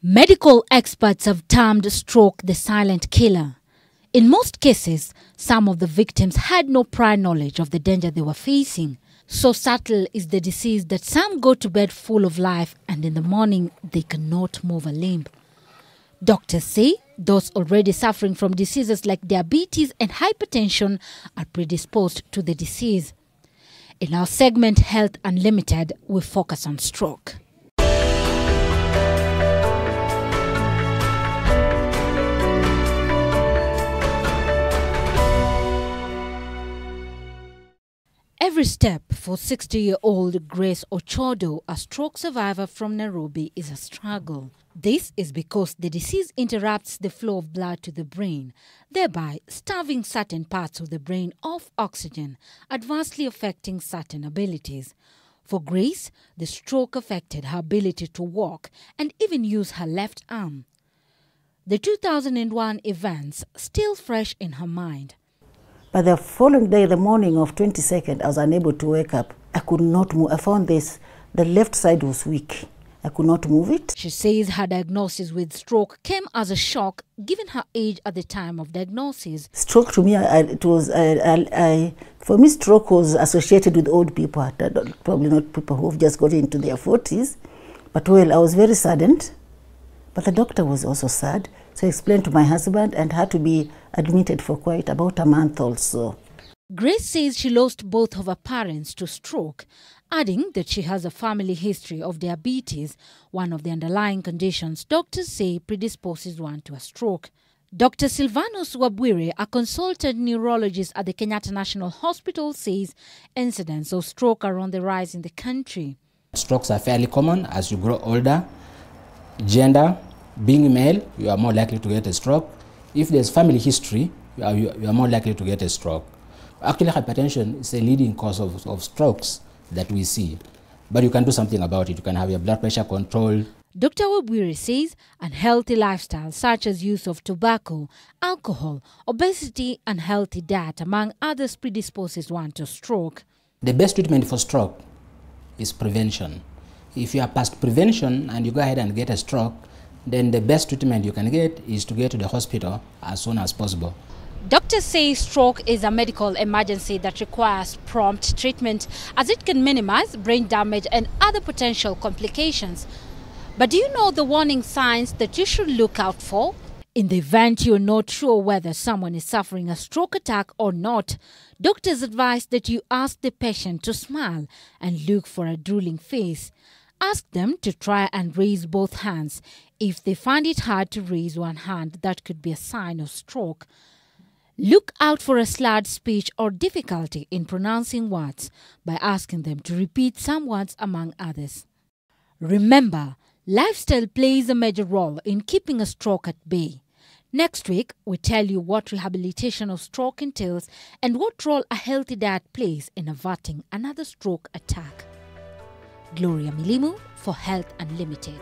Medical experts have termed stroke the silent killer. In most cases, some of the victims had no prior knowledge of the danger they were facing. So subtle is the disease that some go to bed full of life and in the morning they cannot move a limb. Doctors say those already suffering from diseases like diabetes and hypertension are predisposed to the disease. In our segment Health Unlimited, we focus on stroke. Every step for 60-year-old Grace Ochodo, a stroke survivor from Nairobi, is a struggle. This is because the disease interrupts the flow of blood to the brain, thereby starving certain parts of the brain of oxygen, adversely affecting certain abilities. For Grace, the stroke affected her ability to walk and even use her left arm. The 2001 events still fresh in her mind. But the following day, the morning of 22nd, I was unable to wake up. I could not move. I found the left side was weak. I could not move it. She says her diagnosis with stroke came as a shock given her age at the time of diagnosis. Stroke to me, for me, stroke was associated with old people, probably not people who've just got into their 40s. But well, I was very saddened. But the doctor was also sad. So I explained to my husband and had to be admitted for quite about a month or so. Grace says she lost both of her parents to stroke, adding that she has a family history of diabetes, one of the underlying conditions doctors say predisposes one to a stroke. Dr. Silvanus Wabwire, a consultant neurologist at the Kenyatta National Hospital, says incidents of stroke are on the rise in the country. Strokes are fairly common as you grow older. Gender, being male, you are more likely to get a stroke. If there's family history, you are more likely to get a stroke. Actually, hypertension is a leading cause of strokes that we see. But you can do something about it. You can have your blood pressure controlled. Dr. Wabwire says unhealthy lifestyles such as use of tobacco, alcohol, obesity, and unhealthy diet, among others, predisposes one to stroke. The best treatment for stroke is prevention. If you are past prevention and you go ahead and get a stroke, then the best treatment you can get is to get to the hospital as soon as possible. Doctors say stroke is a medical emergency that requires prompt treatment as it can minimize brain damage and other potential complications. But do you know the warning signs that you should look out for? In the event you're not sure whether someone is suffering a stroke attack or not, doctors advise that you ask the patient to smile and look for a drooling face. Ask them to try and raise both hands. If they find it hard to raise one hand, that could be a sign of stroke. Look out for a slurred speech or difficulty in pronouncing words by asking them to repeat some words among others. Remember, lifestyle plays a major role in keeping a stroke at bay. Next week, we tell you what rehabilitation of stroke entails and what role a healthy diet plays in averting another stroke attack. Gloria Milimu for Health Unlimited.